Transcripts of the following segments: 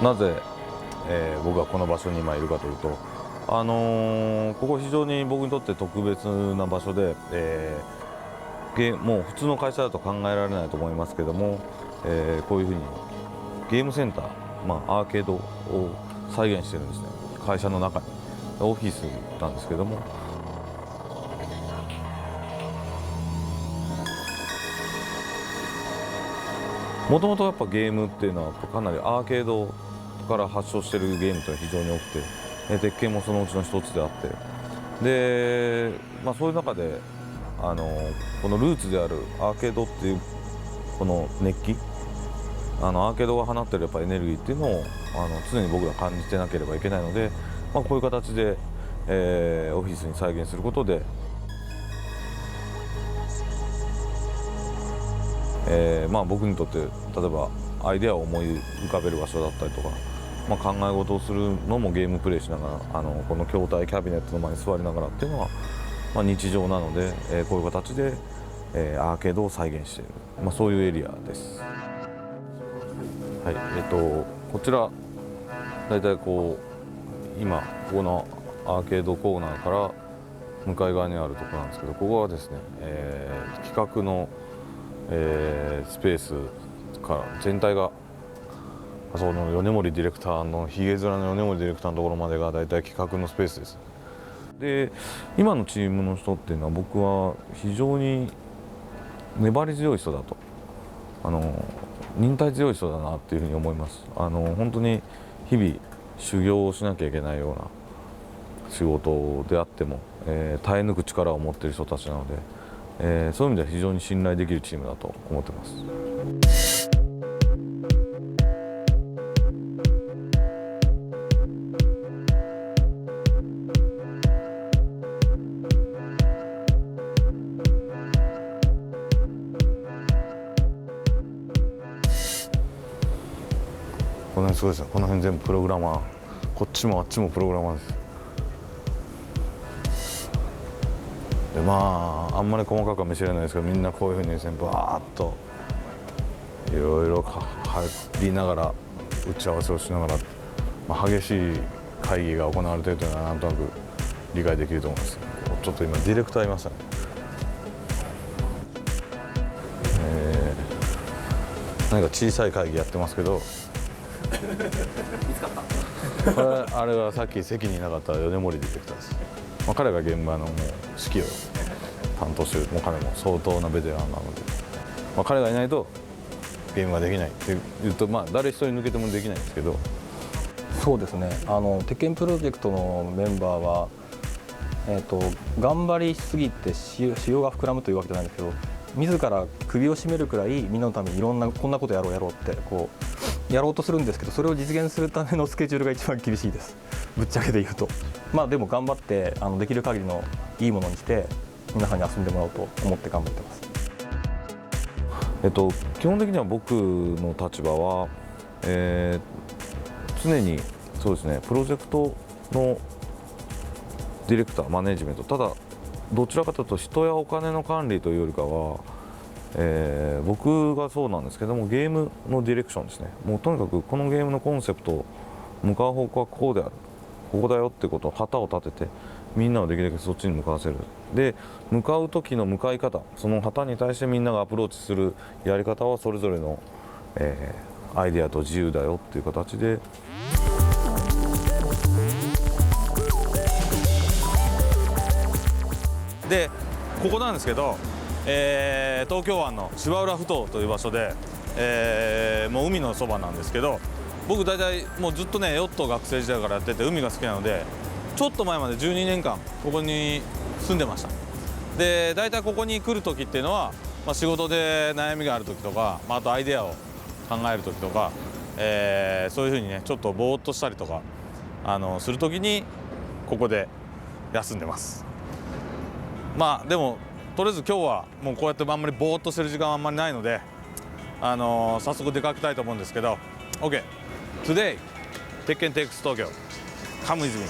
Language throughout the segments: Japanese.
なぜ、僕がこの場所に今いるかというと、ここ非常に僕にとって特別な場所で、もう普通の会社だと考えられないと思いますけども、こういうふうにゲームセンター、アーケードを再現してるんですね。会社の中にオフィスなんですけども、もともとやっぱゲームっていうのはかなりアーケードから発祥してるゲームというのは非常に多くて、鉄拳もそのうちの一つであって、で、そういう中でこのルーツであるアーケードっていうこの熱気、アーケードが放ってるやっぱエネルギーっていうのを常に僕が感じてなければいけないので、こういう形で、オフィスに再現することで、僕にとって例えばアイデアを思い浮かべる場所だったりとか、考え事をするのもゲームプレイしながらこの筐体キャビネットの前に座りながらっていうのは、日常なので、こういう形で、アーケードを再現している、そういうエリアです。はい、こちらだいたい今ここのアーケードコーナーから向かい側にあるところなんですけど、ここはですね、企画のスペースから全体がその米森ディレクターのひげ面の米森ディレクターのところまでが大体企画のスペースです。で、今のチームの人っていうのは僕は非常に粘り強い人だと、忍耐強い人だなっていうふうに思います。本当に日々修行をしなきゃいけないような仕事であっても、耐え抜く力を持っている人たちなので、そういう意味では非常に信頼できるチームだと思ってます。この辺すごいですね。この辺全部プログラマー、こっちもあっちもプログラマーです。で、あんまり細かくは見せれないですけど、みんなこういうふうにですね、バーッといろいろ入りながら打ち合わせをしながら、激しい会議が行われているというのはなんとなく理解できると思います。ちょっと今ディレクターいましたね。何か小さい会議やってますけど、あれはさっき席にいなかった米森ディレクターです。彼が現場のもう指揮を担当している、彼も相当なベテランなので、彼がいないとゲームができないっていうと、誰一人抜けてもできないんですけど。そうですね、鉄拳プロジェクトのメンバーは、頑張りすぎて仕様が膨らむというわけじゃないんですけど、自ら首を絞めるくらいみんなのためにいろんなこんなことやろうってやろうとするんですけど、それを実現するためのスケジュールが一番厳しいです、ぶっちゃけで言うと。でも頑張ってできる限りのいいものにして皆さんに遊んでもらおうと思って頑張ってます。基本的には僕の立場は、常にそうですね、プロジェクトのディレクター、マネジメント、ただどちらかというと人やお金の管理というよりかは、僕がそうなんですけども、ゲームのディレクションですね。もうとにかくこのゲームのコンセプト、向かう方向はこうである、ここだよってことを旗を立てて、みんなをできるだけそっちに向かわせる。で、向かう時の向かい方、その旗に対してみんながアプローチするやり方はそれぞれの、アイデアと自由だよっていう形で。で、ここなんですけど、東京湾の芝浦ふ頭という場所で、もう海のそばなんですけど、僕大体もうずっとねヨットを学生時代からやってて海が好きなので、ちょっと前まで12年間ここに住んでました。で大体ここに来る時っていうのは、仕事で悩みがある時とか、あとアイデアを考える時とか、そういうふうにねちょっとぼーっとしたりとかする時にここで休んでます。でもとりあえず今日はもうこうやってあんまりぼーっとしてる時間はあんまりないので、早速出かけたいと思うんですけど、 OK Today Tekken takes Tokyo Come with me。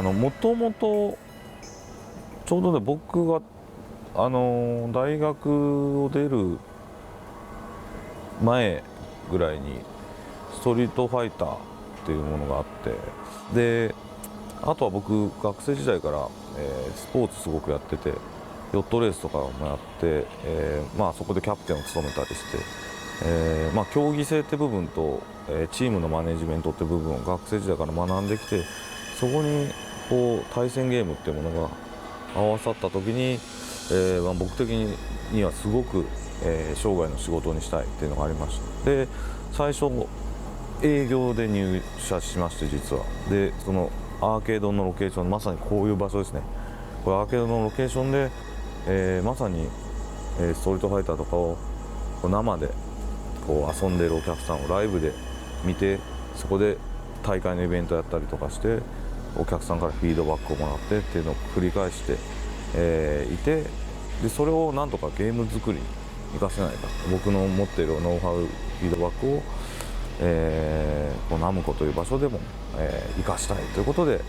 もともとちょうどね僕が大学を出る前ぐらいにストリートファイターっていうものがあって、であとは僕学生時代から、スポーツすごくやってて、ヨットレースとかもやって、そこでキャプテンを務めたりして、競技性って部分と、チームのマネジメントって部分を学生時代から学んできて、そこにこう対戦ゲームっていうものが合わさった時に、僕的にはすごく、生涯の仕事にしたいっていうのがありました。で最初営業で入社しまして、実はでそのアーケードのロケーション、まさにこういう場所ですね。これアーケードのロケーションで、まさに、ストリートファイターとかを生でこう遊んでいるお客さんをライブで見て、そこで大会のイベントやったりとかして、お客さんからフィードバックをもらってっていうのを繰り返して、いて、でそれをなんとかゲーム作りに生かせないか、僕の持っているノウハウフィードバックを、このナムコという場所でも、生かしたいということで、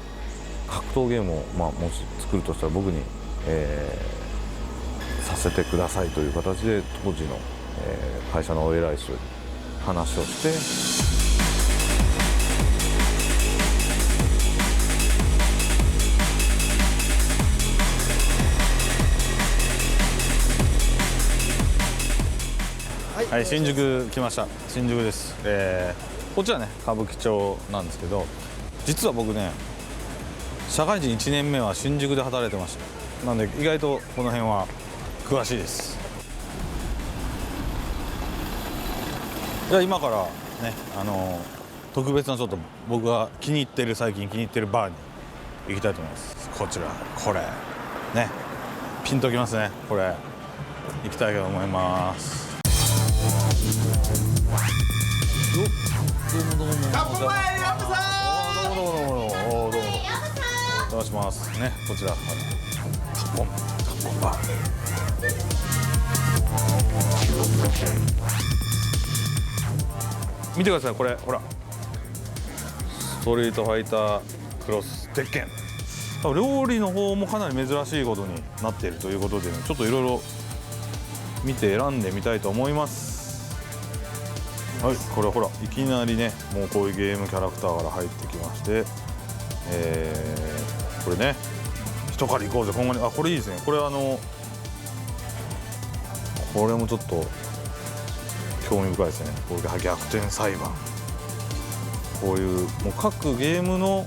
格闘ゲームを、もし作るとしたら僕に、させてくださいという形で当時の、会社のお偉い人に話をして。はい、新宿来ました。新宿です。こっちはね歌舞伎町なんですけど、実は僕ね社会人1年目は新宿で働いてました。なんで意外とこの辺は詳しいです。じゃあ今からね特別なちょっと僕が最近気に入ってるバーに行きたいと思います。こちらこれねピンときますね。これ行きたいと思います。どうもどうも。どうも。お願いしますね。こちらカッポンバー。見てください、これほら。ストリートファイタークロス鉄拳。料理の方もかなり珍しいことになっているということで、ね、ちょっといろいろ見て選んでみたいと思います。はい、これほらいきなりねもうこういうゲームキャラクターから入ってきまして、これね一狩り行こうぜ、こんなにこれいいですね。これこれもちょっと興味深いですね。これが逆転裁判、こういうもう各ゲームの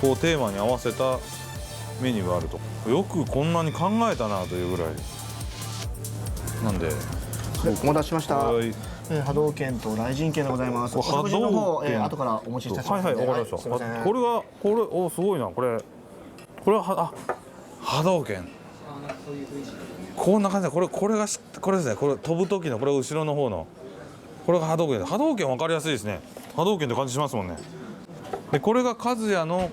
こうテーマに合わせたメニューがあると、よくこんなに考えたなというぐらいなんで。お待たせしました。はい、波動拳と雷神拳でございます。お食事の方、後からお持ちいたしますので。はいはい、わかりました。これすごいな。これは波動拳。こんな感じでこれですね。これ飛ぶ時のこれ後ろの方のこれが波動拳。波動拳わかりやすいですね。波動拳って感じしますもんね。でこれが和也の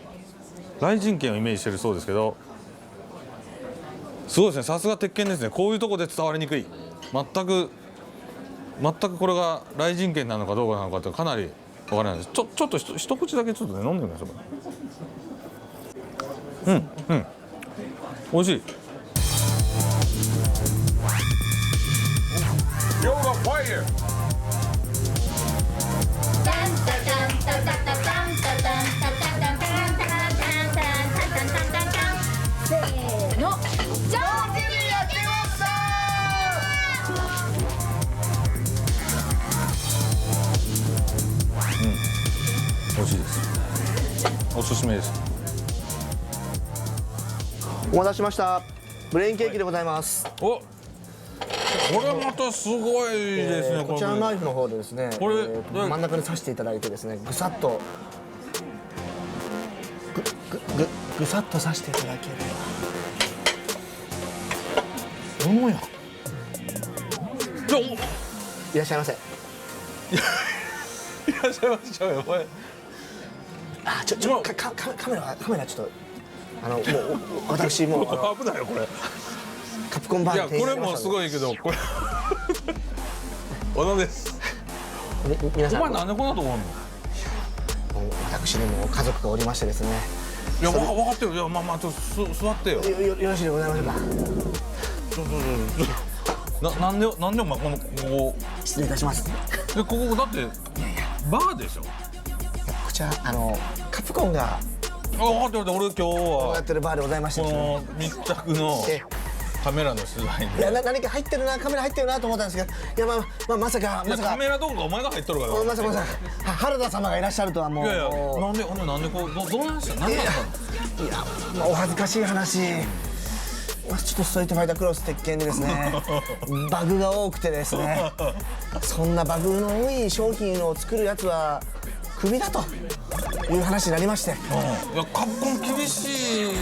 雷神拳をイメージしてるそうですけど、すごいですね。さすが鉄拳ですね。こういうとこで伝わりにくい。全くこれが雷神拳なのかどうかなのかってかなり分からないです。ちょっと一口だけちょっとね飲んでみましょう。美味しい。せーの、ジョージにやってます。すすめです。お待たせしました。ブレインケーキでございます。お、これまたすごいですね。こちらのナイフの方でですね、これ真ん中に刺していただいてですね、ぐさっとぐさっと刺していただければ。おや。いらっしゃいませ。いらっしゃいましたよ、これ。あ、カメラちょっともう私もう危ないよこれ。カプコンバーいやこれもすごいけど、これ小野です。皆さん、お前なんでこんなとこおんの？私にも家族がおりましてですね。いや分かってる。いやまあちょっと座ってよ。よろしいでございましょうか。なんでお前ここ失礼いたします。でここだってバーでしょ。こちらカプコンが分かってる。俺今日はやってるバーでございましてこですね。の密着のカメラの取材いやで。何か入ってるな、カメラ入ってるなと思ったんですけど、いやまさかカメラどこかお前が入っとるから。まさか原田様がいらっしゃるとはもう。いやいやなんでこうどうなんした？何なんしたの？いや、お恥ずかしい話。ちょっとストリートファイタークロス鉄拳でですねバグが多くてですね、そんなバグの多い商品を作るやつはクビだという話になりまして、いやカプコン厳しいね。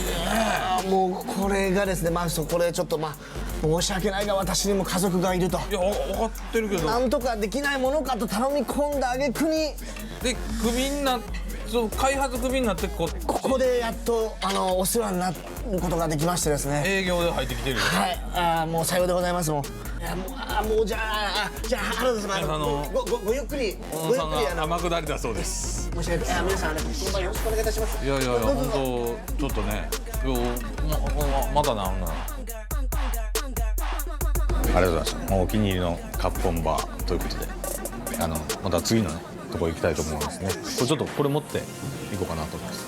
もうこれがですね、そこでちょっと申し訳ないが私にも家族がいると。いや分かってるけど。なんとかできないものかと頼み込んだ挙句にでクビになって。開発クビになってここでやっとお世話になることができましてですね。営業で入ってきてるよ。はい、もうさようでございます。もうじゃあ原田様ごゆっくり天下りだそうです。申し訳ない。皆さん本番よろしくお願いいたします。いや本当ちょっとね、まだなんかありがとうございました。お気に入りのカプコンバーということで、また次のねとこ行きたいと思いますね。これ持って行こうかなと思います。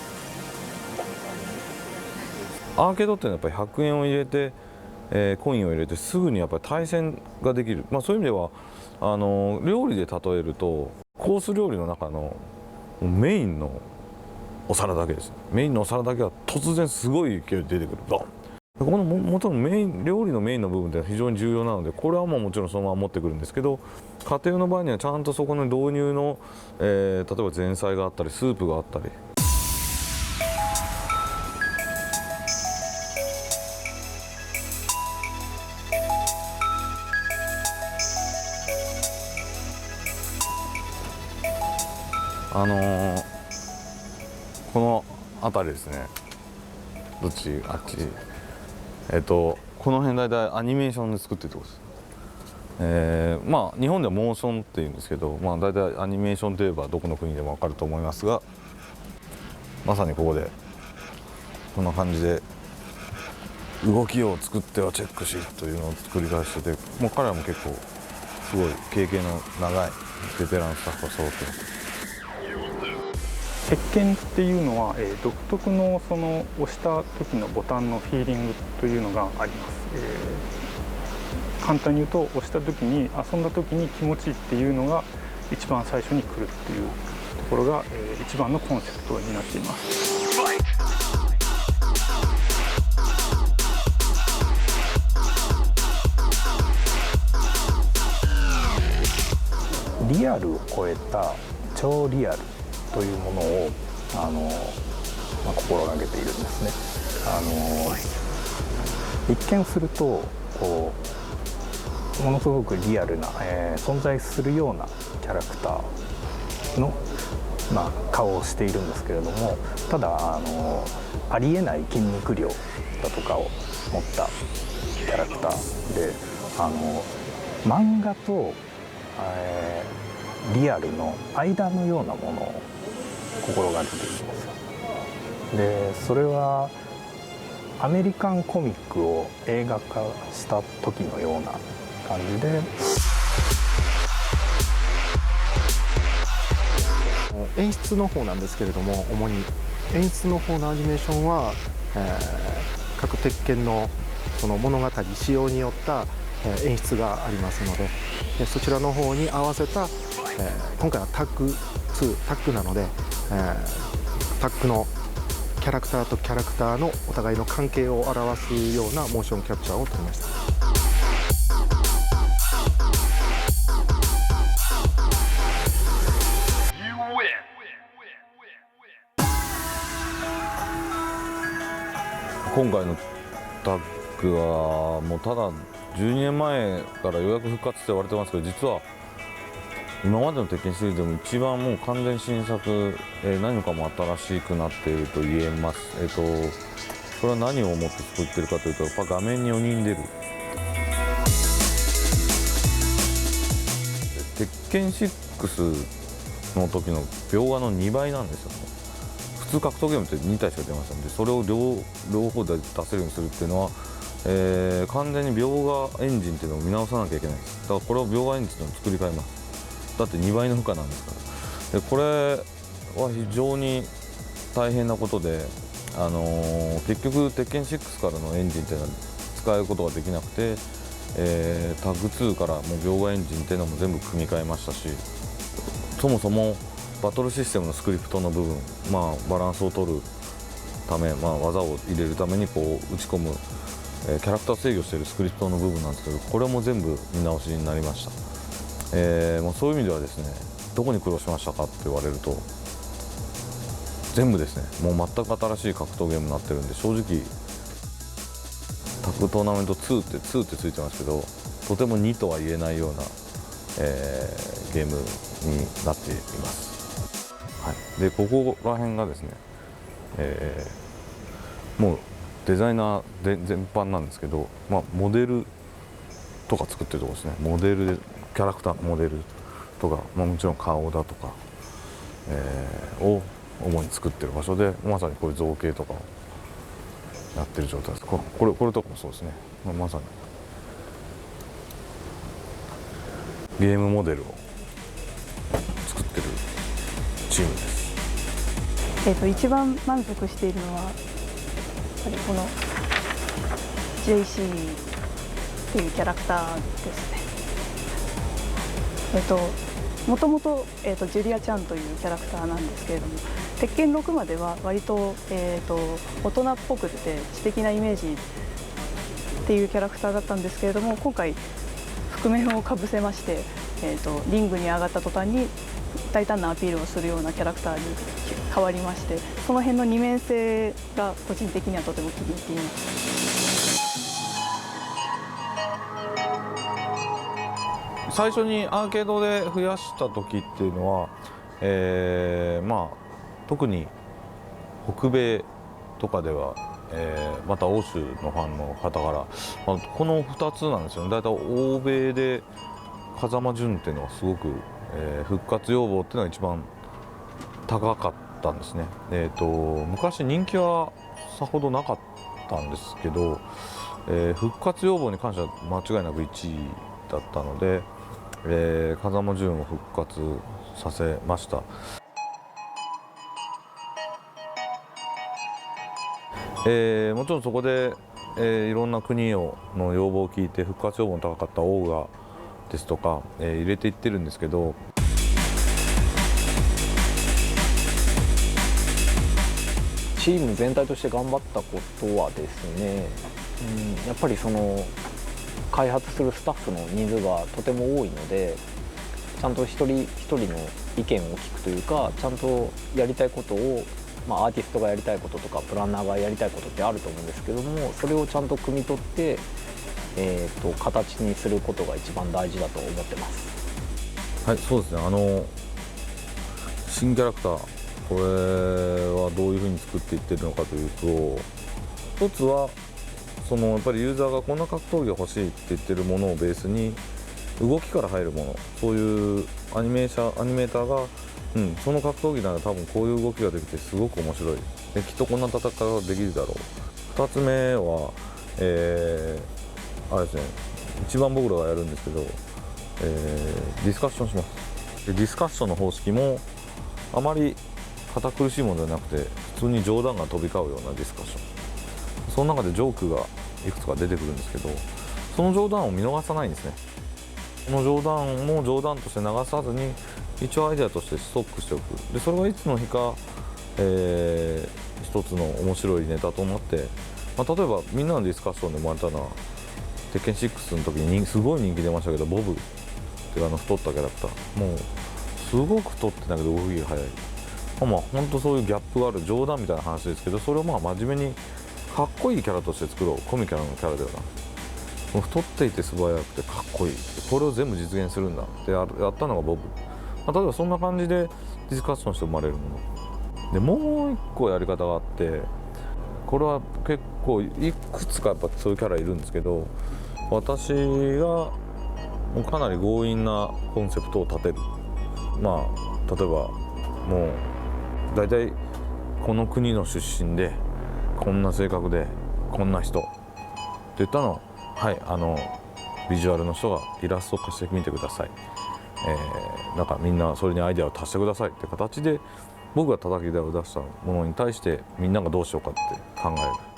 アーケードっていうのはやっぱり100円を入れて、コインを入れてすぐにやっぱり対戦ができる。そういう意味では料理で例えるとコース料理の中のメインのお皿だけです。メインのお皿だけは突然すごい勢いで出てくる。ドン。この元の料理のメインの部分って非常に重要なので、これはもちろんそのまま持ってくるんですけど、家庭の場合にはちゃんとそこの導入の、例えば前菜があったりスープがあったり。この辺りですね。どっちあっち。この辺大体アニメーションで作ってるところです。日本ではモーションっていうんですけど、大体アニメーションといえばどこの国でも分かると思いますが、まさにここでこんな感じで動きを作ってはチェックしというのを繰り返してて、もう彼らも結構すごい経験の長いベテランスタッフが揃ってます。鉄拳っていうのは、独特のその押した時のボタンのフィーリングというのがあります。簡単に言うと押した時に遊んだ時に気持ちいいっていうのが一番最初に来るっていうところが、一番のコンセプトになっています。リアルを超えた超リアルというものを心がけているんですね。一見するとものすごくリアルな、存在するようなキャラクターの、顔をしているんですけれども、ただありえない筋肉量だとかを持ったキャラクターで、漫画と、リアルの間のようなものを心がけているんですよ。でそれはアメリカンコミックを映画化した時のような感じで、演出の方なんですけれども、主に演出の方のアニメーションは、各鉄拳のその物語仕様によった演出がありますので、そちらの方に合わせた、今回はタッグ2タッグなので、タッグのキャラクターとキャラクターのお互いの関係を表すようなモーションキャプチャーを撮りました。今回のタッグはもうただ12年前からようやく復活って言われてますけど、実は今までの鉄拳シリーズでも一番もう完全新作、何もかも新しくなっていると言えます。それは何を思って作ってるかというと、やっぱ画面に4人出る。鉄拳6の時の描画の2倍なんですよね。普通格闘ゲームって2体しか出ませんで、それを両方で出せるようにするっていうのは、完全に描画エンジンっていうのを見直さなきゃいけないです。だからこれを描画エンジンを作り変えます。だって2倍の負荷なんですから。でこれは非常に大変なことで、結局鉄拳6からのエンジンっていうのは使うことができなくて、タッグ2からもう描画エンジンっていうのも全部組み替えましたし、そもそもバトルシステムのスクリプトの部分、バランスを取るため、技を入れるためにこう打ち込む、キャラクター制御しているスクリプトの部分なんですけど、これも全部見直しになりました。もうそういう意味ではですね、どこに苦労しましたかって言われると全部ですね、もう全く新しい格闘ゲームになってるんで、正直タッグトーナメント2ってついてますけど、とても2とは言えないような、ゲームになっています。はい、でここら辺がですね、もうデザイナーで全般なんですけど、モデルとか作ってるところですね。モデルでキャラクターのモデルとか、もちろん顔だとか、を主に作ってる場所で、まさにこういう造形とかをやってる状態です。これとかもそうですね。まさにゲームモデルを作ってるチームです。一番満足しているのはやっぱりこの JC っていうキャラクターですね。もともとジュリアちゃんというキャラクターなんですけれども、鉄拳6までは割と、大人っぽくて知的なイメージっていうキャラクターだったんですけれども、今回覆面をかぶせまして、リングに上がった途端に大胆なアピールをするようなキャラクターに変わりまして、その辺の二面性が個人的にはとても気に入っています。最初にアーケードで増やした時っていうのは、特に北米とかでは、また欧州のファンの方から、この2つなんですよね。だいたい欧米で風間淳っていうのはすごく、復活要望っていうのが一番高かったんですね。昔人気はさほどなかったんですけど、復活要望に関しては間違いなく1位だったので、風間淳を復活させました。もちろんそこで、いろんな国の要望を聞いて復活要望の高かったオーガですとか、入れていってるんですけど、チーム全体として頑張ったことはですね、やっぱりその開発するスタッフの人数がとても多いので、ちゃんと一人一人の意見を聞くというか、ちゃんとやりたいことを、アーティストがやりたいこととかプランナーがやりたいことってあると思うんですけども、それをちゃんと汲み取って、形にすることが一番大事だと思ってます。はい、そうですね。新キャラクター、これはどういうふうに作っていってるのかというと、一つはやっぱりユーザーがこんな格闘技が欲しいって言ってるものをベースに動きから入るもの、そういうアニメーターが、その格闘技なら多分こういう動きができてすごく面白いで、きっとこんな戦いができるだろう。2つ目は、あれですね、一番僕らがやるんですけど、ディスカッションします。でディスカッションの方式もあまり堅苦しいものではなくて、普通に冗談が飛び交うようなディスカッション、その中でジョークがいくつか出てくるんですけど、その冗談を見逃さないんですね。その冗談も冗談として流さずに、一応アイデアとしてストックしておく。でそれがいつの日か、一つの面白いネタと思って、まあ、例えばみんなのディスカッションでもあったのは鉄拳6の時にすごい人気出ましたけど、ボブっていう太ったキャラクター、もうすごく太ってたけど動きが速い、まあ本当そういうギャップがある冗談みたいな話ですけど、それをまあ真面目にかっこいいキャラとして作ろう、コミカルなキャラではなく、もう太っていて素早くてかっこいい、これを全部実現するんだってやったのがボブ、まあ、例えばそんな感じでディスカッションして生まれるもので、もう一個やり方があって、これは結構いくつかやっぱそういうキャラいるんですけど、私がもうかなり強引なコンセプトを立てる、まあ例えばもう大体この国の出身でこんな性格でこんな人って言ったのを、はいビジュアルの人がイラスト化してみてください、なんかみんなそれにアイデアを足してくださいって形で、僕が叩き台を出したものに対してみんながどうしようかって考える。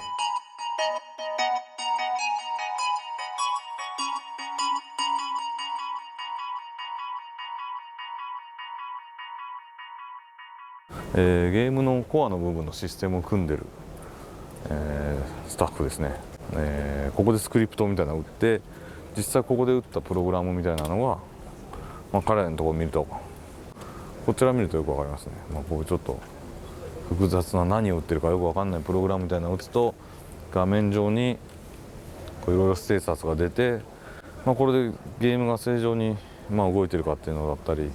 ゲームのコアの部分のシステムを組んでる、スタッフですね、ここでスクリプトみたいなのを打って、実際ここで打ったプログラムみたいなのが、まあ、彼らのところを見ると、こちら見るとよくわかりますね、まあ、こうちょっと複雑な何を打ってるかよくわかんないプログラムみたいなのを打つと、画面上にいろいろステータスが出て、まあ、これでゲームが正常にまあ動いてるかっていうのだったり、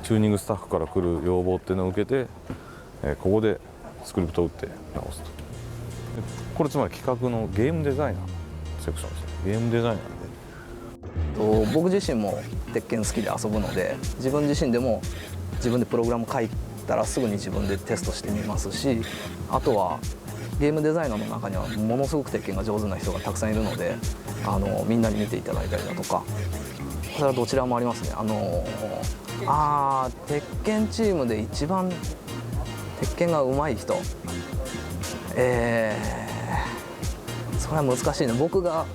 チューニングスタッフから来る要望っていうのを受けて、ここでスクリプトを打って直すと。これつまり企画のゲームデザイナーセクションですね。ゲームデザイナーで、僕自身も鉄拳好きで遊ぶので、自分自身でも自分でプログラム書いたらすぐに自分でテストしてみますし、あとはゲームデザイナーの中にはものすごく鉄拳が上手な人がたくさんいるので、みんなに見ていただいたりだとか、それはどちらもありますね。鉄拳チームで一番鉄拳が上手い人、それは難しいね。僕が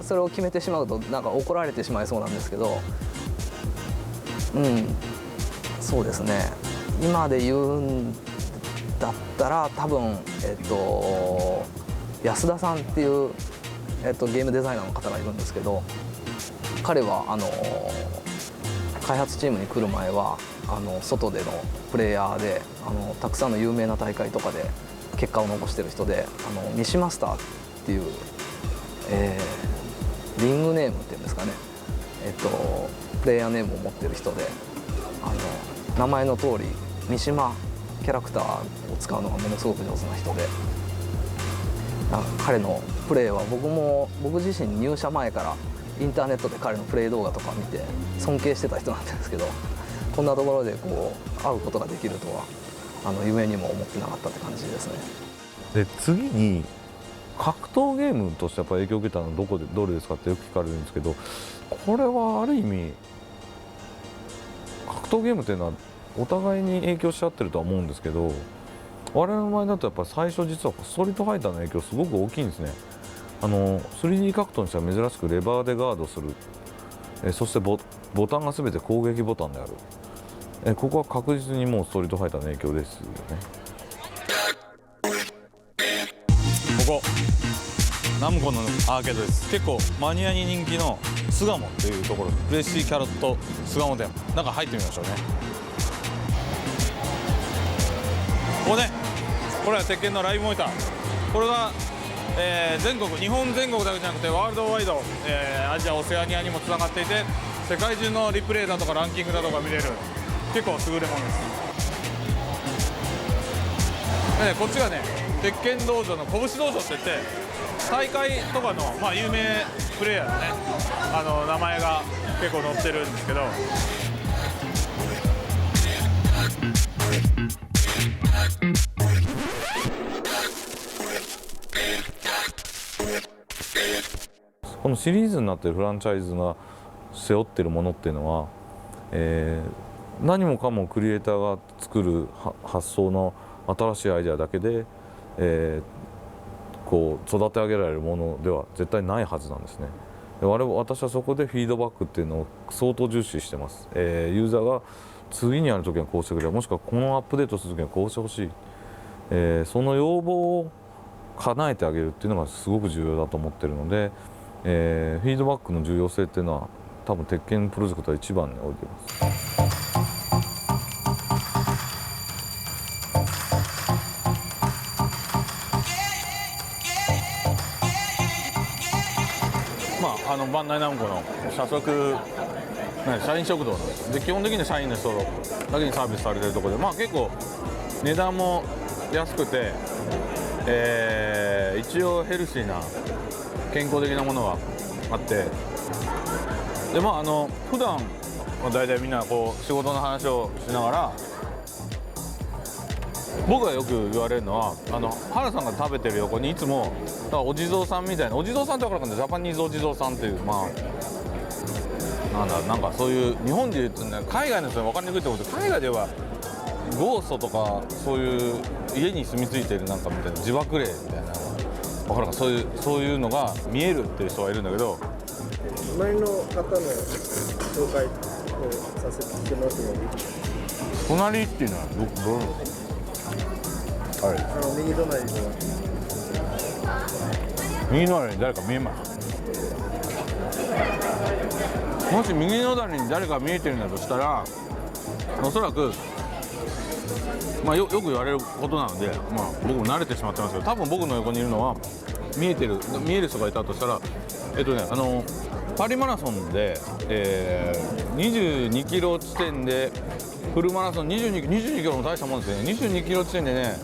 それを決めてしまうとなんか怒られてしまいそうなんですけど、そうですね、今で言うんだったら多分安田さんっていう、ゲームデザイナーの方がいるんですけど、彼は開発チームに来る前は外でのプレイヤーでたくさんの有名な大会とかで結果を残してる人で、西マスターっていう、リングネームっていうんですかね、プレイヤーネームを持ってる人で、名前の通り三島キャラクターを使うのがものすごく上手な人で、彼のプレイは僕自身入社前からインターネットで彼のプレイ動画とか見て尊敬してた人なんですけど、こんなところで会うことができるとは夢にも思ってなかったって感じですね。で次に格闘ゲームとしてやっぱ影響を受けたのはどれですかってよく聞かれるんですけど、これはある意味格闘ゲームっていうのはお互いに影響し合ってるとは思うんですけど、我々の場合だとやっぱり最初実はストリートファイターの影響すごく大きいんですね。3D 格闘にしては珍しくレバーでガードする、そしてボタンが全て攻撃ボタンである、ここは確実にもうストリートファイターの影響ですよね。ここナムコのアーケードです。結構マニアに人気の巣鴨っていうところ、プレシーキャロット巣鴨店、中入ってみましょうね。ここね、これは鉄拳のライブモニター、これが、全国、日本全国だけじゃなくてワールドワイド、アジアオセアニアにもつながっていて、世界中のリプレイだとかランキングだとか見れる結構優れものです。でね、こっちがね、鉄拳道場の拳道場って言って大会とかの、有名プレイヤーのね名前が結構載ってるんですけど、このシリーズになっているフランチャイズが背負っているものっていうのは、何もかもクリエイターが作る発想の新しいアイデアだけで、こう育て上げられるものでは絶対ないはずなんですね。私はそこでフィードバックっていうのを相当重視してます。ユーザーが次にやるときはこうしてくれ、もしくはこのアップデートするときはこうしてほしい、その要望を叶えてあげるっていうのがすごく重要だと思ってるので、フィードバックの重要性っていうのは多分鉄拳プロジェクトは一番に置いてます。バンダイナムコの社食社員食堂なんですで、基本的に社員の人だけにサービスされてるところで、結構値段も安くて、一応ヘルシーな健康的なものがあって、で普段大体みんなこう仕事の話をしながら、僕がよく言われるのは原さんが食べてる横にいつもお地蔵さんみたいな、お地蔵さんって分からなくてジャパニーズお地蔵さんっていうなんかそういう日本で言うとね、海外の人に分かりにくいと思うけど、海外ではゴーストとかそういう家に住み着いてるなんかみたいな自爆霊みたいな分からんか、そういうのが見えるっていう人がいるんだけど、隣の方の紹介をさせてもらってもいいですか？隣っていうのはどう右隣の右隣に誰か見えます？もし右隣に誰か見えてるんだとしたら、おそらく、よく言われることなので、僕も慣れてしまってますけど、多分僕の横にいるのは見える人がいたとしたら、パリマラソンで、22キロ地点でフルマラソン22キロも大したもんですね。22キロ地点でね、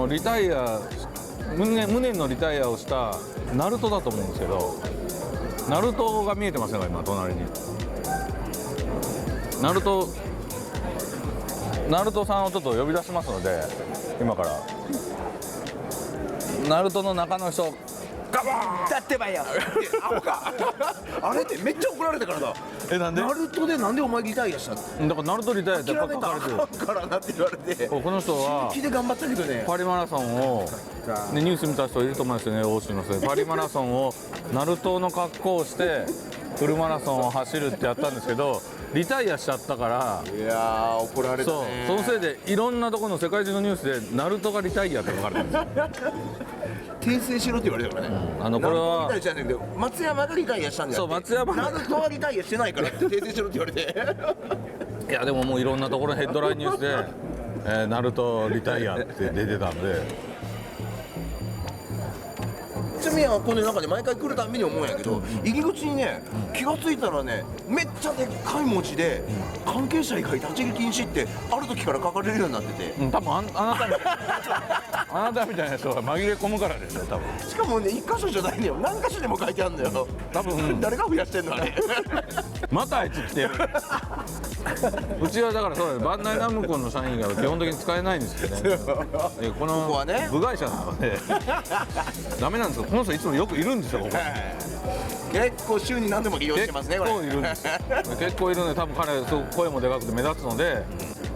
リタイア無念のリタイアをしたナルトだと思うんですけど、ナルトが見えてませんか今隣に。ナルトさんをちょっと呼び出しますので、今からナルトの中の人ガバーンだってばよアホかあれってめっちゃ怒られたからだ。なんで？ナルトでなんでお前リタイアしたの？だからナルトリタイアってやっぱ書かれてる。諦めたからなって言われて、この人は気で頑張ったけどね。パリマラソンを、ニュース見た人いると思いますよね、欧州の人で。パリマラソンをナルトの格好をしてフルマラソンを走るってやったんですけど、リタイアしちゃったから、いやー怒られたね。そのせいでいろんなところの世界中のニュースでナルトがリタイアって書かれてるんですよ。訂正しろって言われたからね。これはナルトリタイアじゃないけど松山がリタイアしたんだよ。そう松山ナルトはリタイアしてないからって訂正しろって言われていやでももういろんなところのヘッドラインニュースで、ナルトリタイアって出てたんで。ちなみにこの中で毎回来るたびに思うんやけど、入り口にね、気がついたらね、めっちゃでっかい文字で関係者以外立ち入り禁止ってある時から書かれるようになってて、多分あなたみたいな人が紛れ込むからですよ多分。しかもね1箇所じゃないのよ、何箇所でも書いてあるんだよ。多分誰が増やしてんのあれまたあいつ来てるうちはだからそうバンダイナムコの社員が基本的に使えないんですよね。でこのここはね部外者なのでダメなんですよ。この人いつもよくいるんですよここ。結構週に何でも利用してますねこれ。結構いるんですよ結構いるので、多分彼すごく声もでかくて目立つので、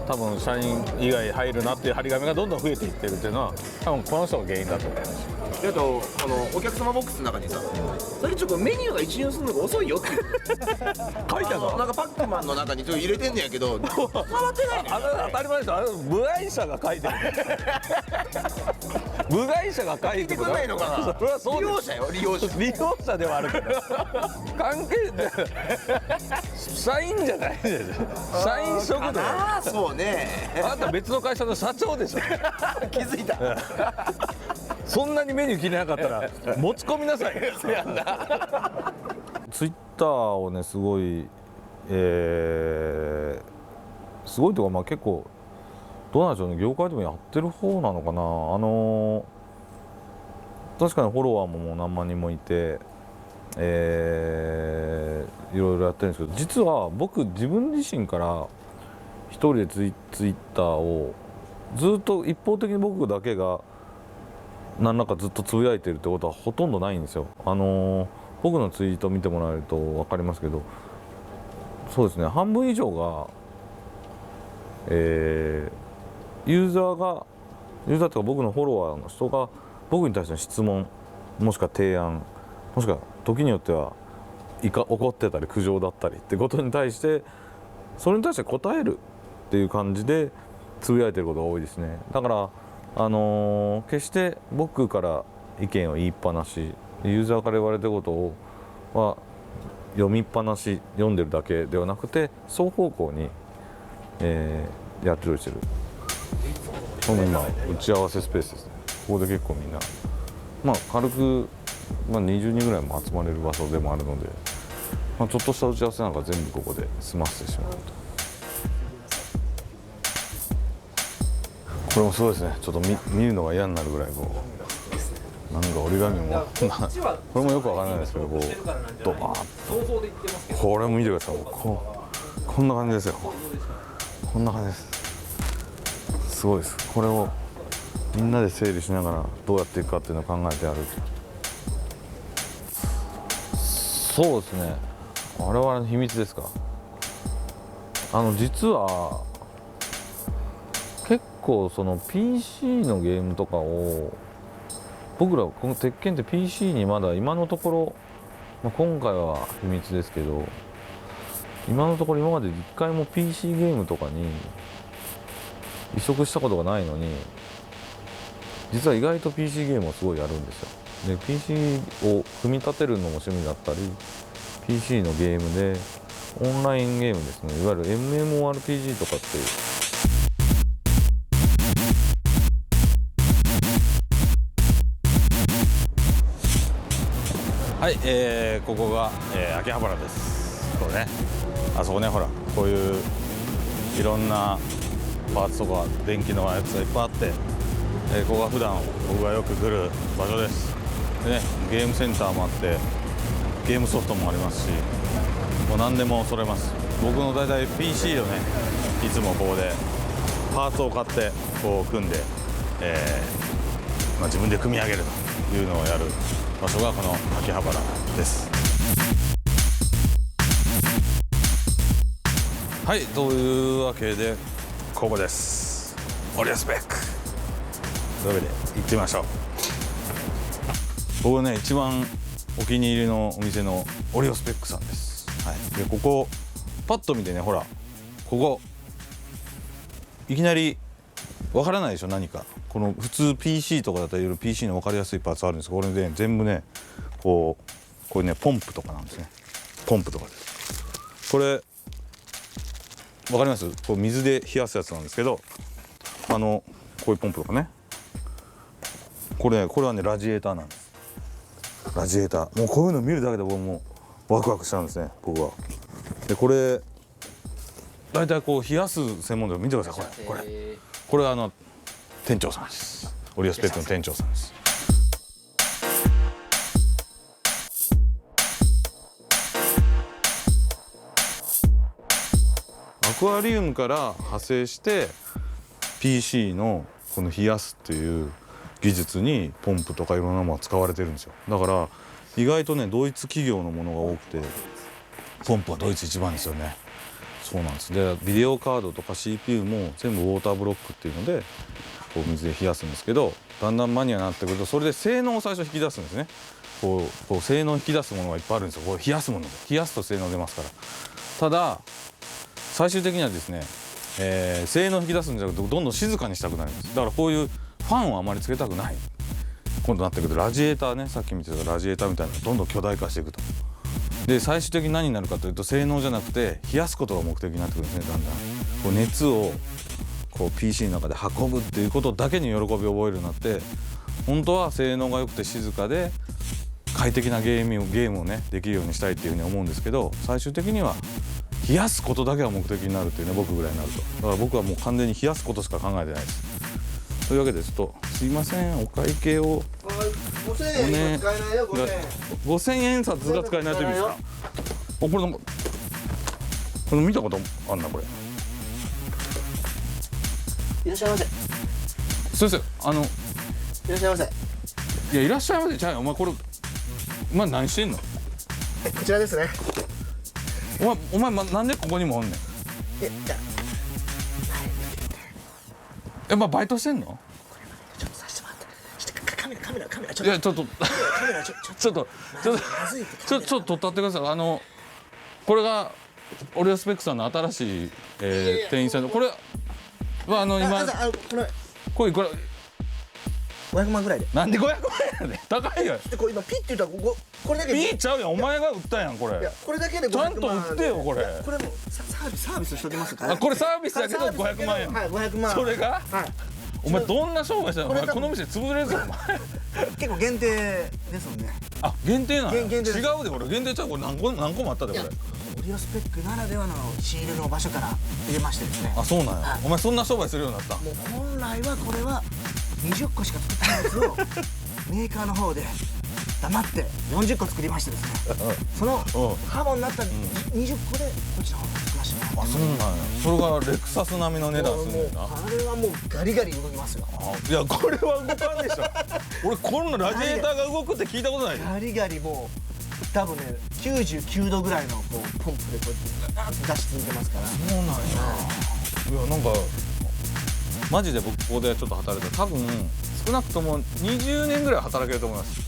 多分社員以外入るなっていう張り紙がどんどん増えていってるっていうのは多分この人が原因だと思います。あとお客様ボックスの中にさ、最近ちょっとメニューが一巡するのが遅いよって書いたのなんかパックマンの中にちょっと入れてんねやけど触ってないね。当たり前ですよ。部外者が書いてる部外者が書いてる聞いてくんないのかな。それはそう利用者よ利用者。利用者ではあるけど関係で社員じゃないですよ。社員食堂。ああそうねあなた別の会社の社長でしょ気づいたそんなにメニュー気になかったら持ち込みなさいそうやんなツイッターをねすごいすごいというか結構どうなんでしょうね、業界でもやってる方なのかな。確かにフォロワーももう何万人もいて、いろいろやってるんですけど、実は僕自分自身から一人でツイッターをずっと一方的に僕だけが何らかずっとつぶやいてるってことはほとんどないんですよ。僕のツイートを見てもらえると分かりますけど、そうですね、半分以上が、ユーザーというか僕のフォロワーの人が僕に対しての質問もしくは提案もしくは時によっては怒ってたり苦情だったりってことに対してそれに対して答えるっていう感じでつぶやいてることが多いですね。だから決して僕から意見を言いっぱなし、ユーザーから言われたことは読みっぱなし、読んでるだけではなくて双方向に、やってるようにしてる。この今打ち合わせスペースですね。ここで結構みんな軽く、20人ぐらいも集まれる場所でもあるので、ちょっとした打ち合わせなんか全部ここで済ませてしまうと。これもすごいですね。ちょっと 見るのが嫌になるぐらいなんか折り紙もこれもよくわからないですけど、ドバーッとこれも見てください。こんな感じですよ。こんな感じです。すごいです。これをみんなで整理しながらどうやっていくかっていうのを考えてやる。そうですね。我々の秘密ですか。実は結構その PC のゲームとかを僕らこの鉄拳って PC にまだ今のところ、今回は秘密ですけど、今のところ今まで一回も PC ゲームとかに移植したことがないのに、実は意外と PC ゲームをすごいやるんですよ。で PC を組み立てるのも趣味だったり、 PC のゲームでオンラインゲームですね、いわゆる MMORPG とかっていう、はい、ここが、秋葉原です。これね、あそこね、ほらこういういろんなパーツとか電気のやつがいっぱいあって、ここが普段僕がよく来る場所です。でね、ゲームセンターもあってゲームソフトもありますし、もう何でも揃えます。僕の大体 PC をね、いつもここでパーツを買ってこう組んで、自分で組み上げるというのをやる場所がこの秋葉原です。はい、というわけでここです。オリオスペックというわけで行ってみましょう。僕ね、一番お気に入りのお店のオリオスペックさんです。はい、でここパッと見てね、ほらここいきなりわからないでしょ。何かこの普通 PC とかだったらいろいろ PC の分かりやすいパーツあるんですけど、これで、ね、全部ねこれねポンプとかなんですね。ポンプとかです。これわかります？こう水で冷やすやつなんですけど、こういうポンプとかね、これはねラジエーターなんです。ラジエーター、もうこういうの見るだけで僕もワクワクしちゃうんですね、僕は。でこれ大体こう冷やす専門で見てください。これは店長さんです。オリオスペックの店長さんです。アクアリウムから派生して PC のこの冷やすっていう技術にポンプとかいろんなものが使われてるんですよ。だから意外とねドイツ企業のものが多くて、ポンプはドイツ一番ですよね。そうなんです。でビデオカードとか CPU も全部ウォーターブロックっていうのでこう水で冷やすんですけど、だんだんマニアになってくるとそれで性能を最初引き出すんですね。こう性能を引き出すものがいっぱいあるんですよ。こう冷やすもの、冷やすと性能出ますから。ただ最終的にはですね、性能を引き出すんじゃなくてどんどん静かにしたくなります。だからこういうファンをあまりつけたくない、今度なってくるとラジエーターね、さっき見てたラジエーターみたいなのがどんどん巨大化していくと。で最終的に何になるかというと、性能じゃなくて冷やすことが目的になってくるんですね。だんだんこう熱をこう PC の中で運ぶっていうことだけに喜びを覚えるようになって、本当は性能が良くて静かで快適なゲームをねできるようにしたいっていうふうに思うんですけど、最終的には冷やすことだけが目的になるっていうね、僕ぐらいになると。だから僕はもう完全に冷やすことしか考えてないです。というわけでちょっとすいません、お会計を5000円使えないよ。5000円札が使えないというんですか。これ見たことあんな。これいらっしゃいませ。先生、いらっしゃいませ。いやいらっしゃいませちゃうよ。お前これ何してんの？こちらですね。お前なんでここにもおんねん。やっぱバイトしてんの？ちょっとさせてもらって。カメラちょっと。いやちょっとカメラちょっとちょっと撮ったってください。これがオリオスペックさんの新しい、店員さんのこれは今これいくら500万ぐらいで。なんで500万やねん高いよ。でこれ今ピッて言ったらこれだけでピーちゃうやん、お前が売ったやんこれ。いやこれだけで500ちゃ万んと売ってよこれ。これもサービスしときますから。あ、これサービスだけど500万円。はい500万。それがはい。お前どんな商売してんの。おこれ前この店潰れるぞお前。結構限定ですもんね。あ、限定なんや。限定です違うで、俺限定ちゃう。これ何個もあったでこれ。オリオスペックならではのシールの場所から入れましてですね。あ、そうなんやはい。お前そんな商売するようになった。もう本来はこれは20個しか作ってないやつをメーカーの方で黙って40個作りましてですね、そのカモになった20個でこっちの方を作らせてもらあ、ってそうなんや。それがレクサス並みの値段するんだよな。あれはもうガリガリ動きますよ。いや、これは動かんでしょ。俺こんなラジエーターが動くって聞いたことないよ。ガリガリもう多分ね99度ぐらいのこうポンプでこうガーッと出し続けますから。そうなんや。いや、なんかマジで僕ここでちょっと働いて多分少なくとも20年ぐらい働けると思います。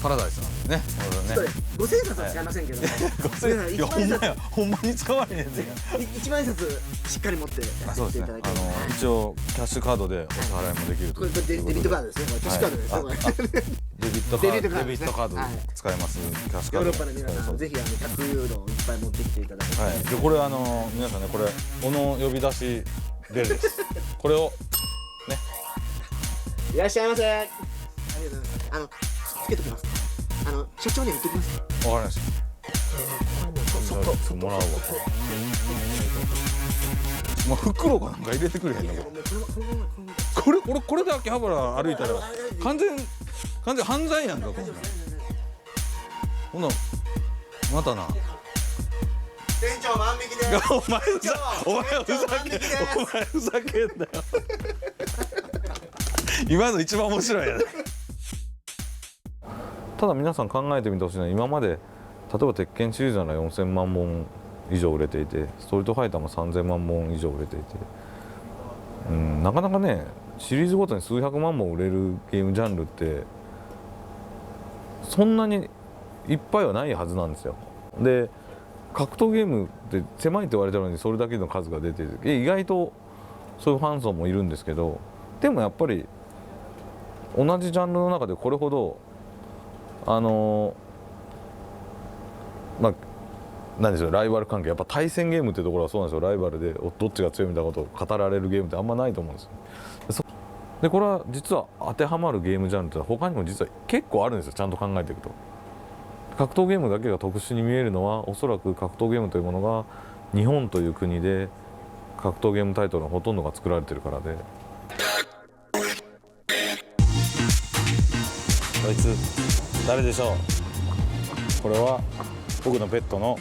パラダイスなんでね。ちょっとね五千円札は使いませんけども、いや、ほんまや、ほんまに使われへんねんで。一万円札しっかり持ってやあ、っそうですね。ていただければ。一応キャッシュカードでお支払いもできるとこれデビットカードですね。これキャッシュカードですね。これデビットカード、デビットカード使えます。キャッシュカードヨーロッパの皆さんぜひ100ユーロをいっぱい持ってきていただいて、はい。でこれ皆さんね、これこの呼び出しベルです。これをね。いらっしゃいませ。ありがとうございます。つけときます。社長には言っときます。わかりました。もらうわ。まあ、袋かなんか入れてくれへんのこれで秋葉原歩いたら完全犯罪やんかこんなん。ほなまたな。店長万引きです。お前ふざけんなよ。今の一番面白いやね。ただ皆さん考えてみてほしいのは、今まで例えば鉄拳シリーズなら4000万本以上売れていて、ストリートファイターも3000万本以上売れていて、なかなかねシリーズごとに数百万本売れるゲームジャンルってそんなにいっぱいはないはずなんですよ。で格闘ゲームって狭いって言われてるのにそれだけの数が出てて、意外とそういうファン層もいるんですけど、でもやっぱり同じジャンルの中でこれほどまあ何でしょう、ライバル関係、やっぱ対戦ゲームっていうところはそうなんですよ。ライバルでどっちが強いみたいなことを語られるゲームってあんまないと思うんですよ。でこれは実は当てはまるゲームジャンルって他にも実は結構あるんですよ。ちゃんと考えていくと格闘ゲームだけが特殊に見えるのは、おそらく格闘ゲームというものが日本という国で格闘ゲームタイトルのほとんどが作られてるからで。こいつ誰でしょう。これは僕のペットの、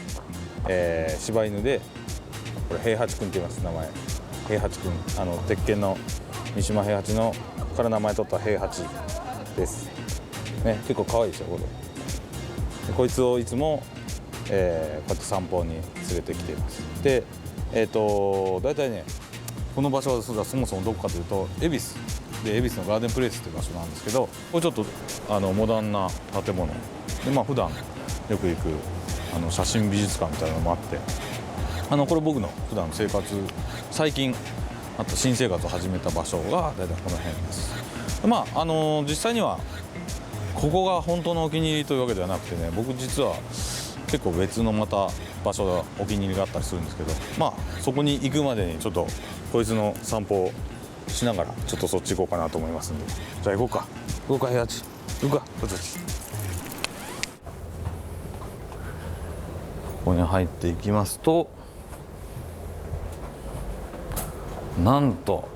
柴犬で、これ平八くんって言います。名前平八くん、鉄拳の三島平八のから名前取った平八ですね。結構可愛いでしょこれ。でこいつをいつも、こうやって散歩に連れてきています。で大体ねこの場所はそもそもどこかというと恵比寿で、恵比寿のガーデンプレイスという場所なんですけど、これちょっとモダンな建物で、まあ普段よく行く写真美術館みたいなのもあって、これ僕の普段の生活、最近あと新生活を始めた場所が大体この辺です。まあ実際にはここが本当のお気に入りというわけではなくてね、僕実は結構別のまた場所がお気に入りがあったりするんですけど、まあそこに行くまでにちょっとこいつの散歩をしながらちょっとそっち行こうかなと思いますんで、じゃあ行こうか平八行こうか。ここに入っていきますと、なんと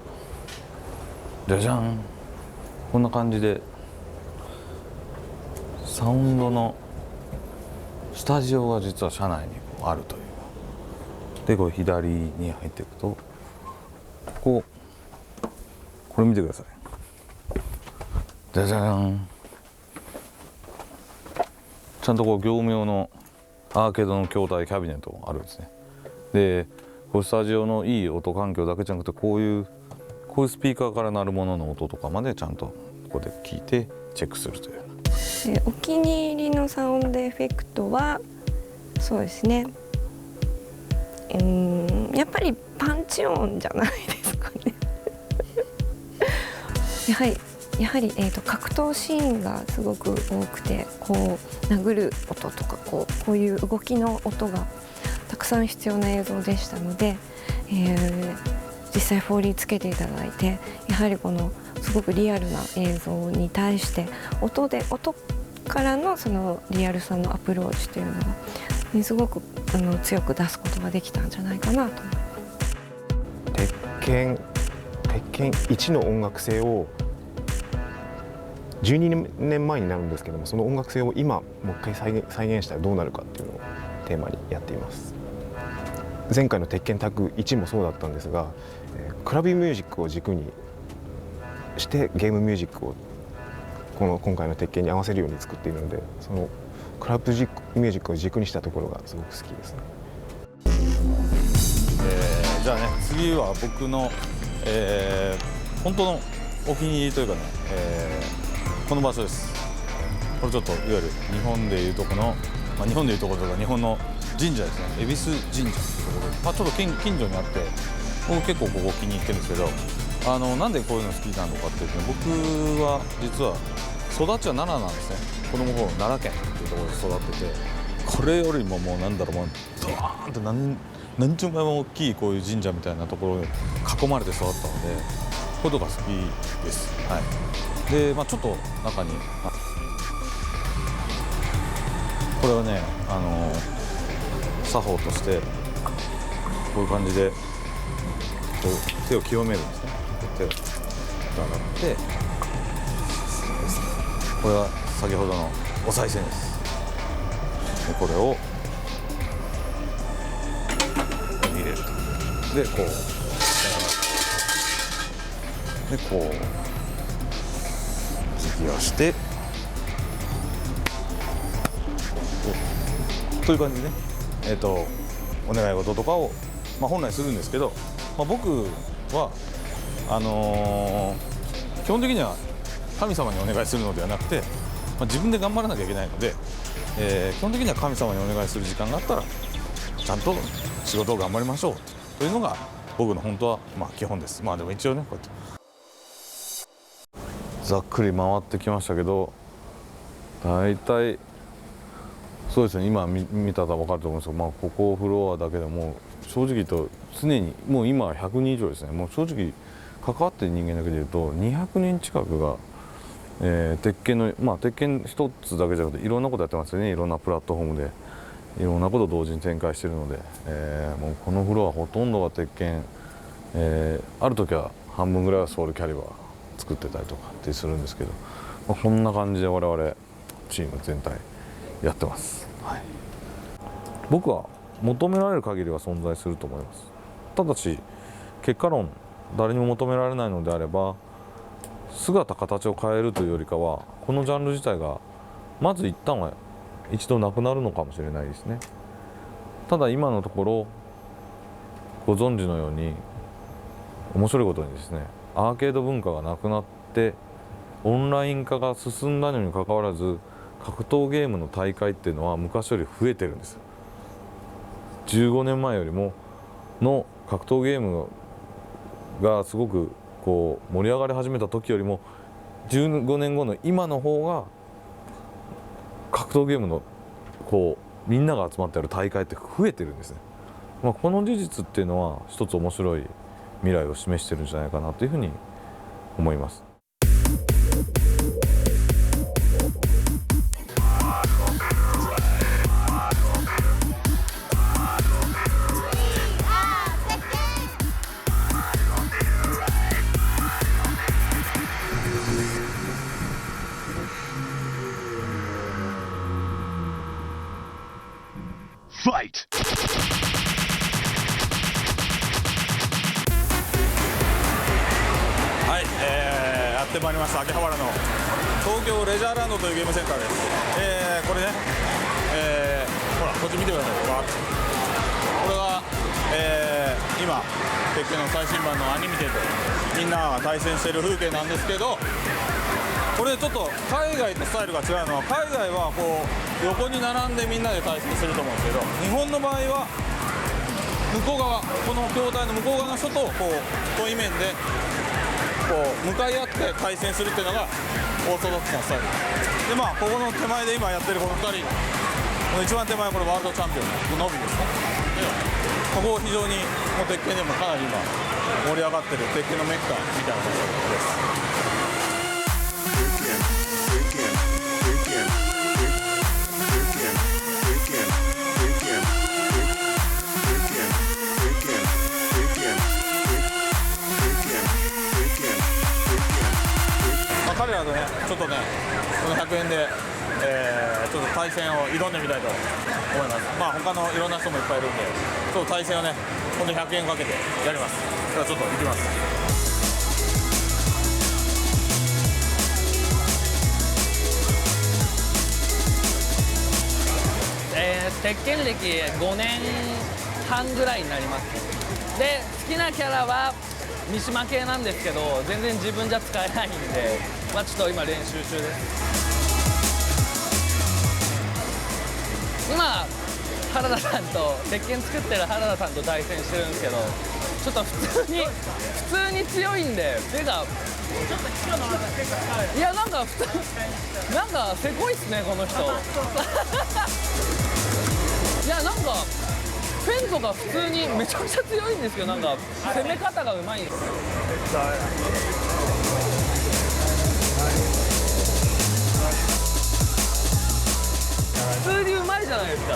じゃじゃん、こんな感じでサウンドのスタジオが実は車内にあるという。でこれ左に入っていくと、これ見てください。じゃじゃん、ちゃんとこう業務用のアーケードの筐体キャビネットもあるんですね。でこうスタジオのいい音環境だけじゃなくて、こういうスピーカーから鳴るものの音とかまでちゃんとここで聞いてチェックするという。お気に入りのサウンドエフェクトはそうですね、やっぱりパンチ音じゃないですかね。やはりやはり、格闘シーンがすごく多くて、こう殴る音とかこういう動きの音がたくさん必要な映像でしたので、実際 4D つけていただいて、やはりこのすごくリアルな映像に対して音からのそのリアルさのアプローチというのがすごく強く出すことができたんじゃないかなと思います。鉄拳1の音楽性を12年前になるんですけども、その音楽性を今もう一回再現したらどうなるかっていうのをテーマにやっています。前回の鉄拳タッグ1もそうだったんですが、クラブミュージックを軸にしてゲームミュージックを今回の鉄拳に合わせるように作っているので、そのクラブミュージックを軸にしたところがすごく好きですね。じゃあね、次は僕の、本当のお気に入りというかね、この場所です。これちょっといわゆる日本でいうとこの、日本でいうところとか日本の神社ですね、恵比寿神社というところで、ちょっと近所にあって、僕結構ここ気に入ってるんですけど、なんでこういうの好きなのかっていうと、僕は実は育ちは奈良なんですね。子供の頃奈良県っていうところで育ってて、これよりももうなんだろう、もうドーンと何十倍も大きいこういう神社みたいなところに囲まれて育ったので、こういうとこが好きです。はい。で、ちょっと中にこれはね、作法としてこういう感じでこう手を清めるんですね。手を洗ってこれは先ほどのお賽銭です。でこれを入れると。でこう突きをしてという感じでね、お願い事とかを、本来するんですけど、僕は基本的には神様にお願いするのではなくて、自分で頑張らなきゃいけないので、基本的には神様にお願いする時間があったらちゃんと仕事を頑張りましょうというのが僕の本当は基本です。でも一応ね、こうやってざっくり回ってきましたけど、大体そうですね、今見たら分かると思うんですけど、ここフロアだけでも正直言うと常にもう今100人以上ですね。もう正直関わってる人間だけでいうと200人近くが、鉄拳の鉄拳一つだけじゃなくていろんなことやってますよね。いろんなプラットフォームでいろんなことを同時に展開しているので、もうこのフロアほとんどが鉄拳、ある時は半分ぐらいはソウルキャリバー作ってたりとかってするんですけど、こんな感じで我々チーム全体やってます。はい、僕は求められる限りは存在すると思います。ただし結果論誰にも求められないのであれば、姿形を変えるというよりかはこのジャンル自体がまず一旦は一度なくなるのかもしれないですね。ただ今のところご存知のように面白いことにですね、アーケード文化がなくなってオンライン化が進んだのにかかわらず、格闘ゲームの大会っていうのは昔より増えてるんですよ。15年前よりもの格闘ゲームがすごくこう盛り上がり始めた時よりも15年後の今の方が格闘ゲームのこうみんなが集まってやる大会って増えてるんですね。この事実っていうのは一つ面白い未来を示してるんじゃないかなというふうに思います。ファイト。はい、やってまいりました。秋葉原の東京レジャーランドというゲームセンターです。これね、ほらこっち見てください。これが、今鉄拳の最新版のアニメテとみんなが対戦している風景なんですけど、これちょっと海外とスタイルが違うのは、海外はこう横に並んでみんなで対戦すると思うんですけど、日本の場合は向こう側、この筐体の向こう側の人とこう対面でこう向かい合って対戦するっていうのがオーソドックスなスタイルで、まあここの手前で今やってるこの2人、この一番手前これワールドチャンピオンのノビですね。でここ非常にもう鉄拳でもかなり今盛り上がってる鉄拳のメッカみたいな場所です。彼らとね、ちょっとね、この100円で、ちょっと対戦を挑んでみたいと思います。まあ他のいろんな人もいっぱいいるんで、ちょっと対戦をね、今度100円かけてやります。ではちょっと行きます。鉄拳歴5年半ぐらいになります。で、好きなキャラは三島系なんですけど、全然自分じゃ使えないんで、まあ、ちょっと今練習中です。今原田さんと鉄拳作ってる原田さんと対戦してるんですけど、ちょっと普通に強いんで手がいやなんかなんかせこいっすねこの人いやなんかフェンとか普通にめちゃくちゃ強いんですけど、なんか攻め方がうまいんですよ。普通にうまいじゃないですか。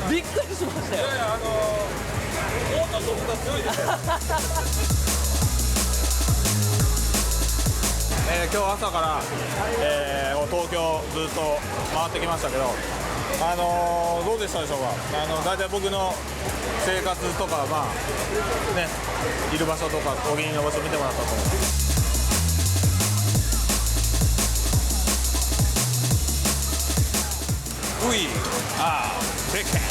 びっくりしましたよ。いやいや太田と僕は強いですよ今日朝から、東京ずっと回ってきましたけど、どうでしたでしょうか。大体僕の生活とか、まあね、いる場所とかお気に入りの場所見てもらったと思います。We are Tekken.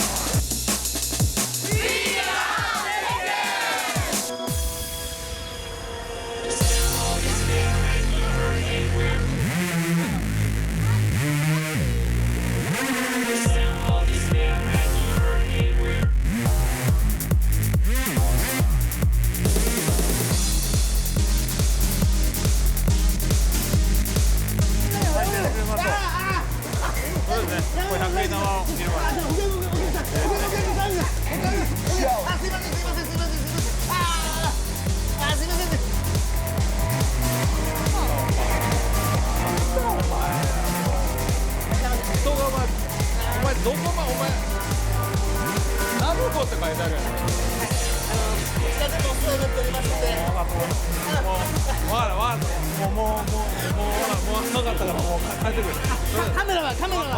カメラは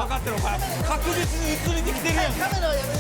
分かってるのか。確実に映りてきてるやん。カメラはやめる。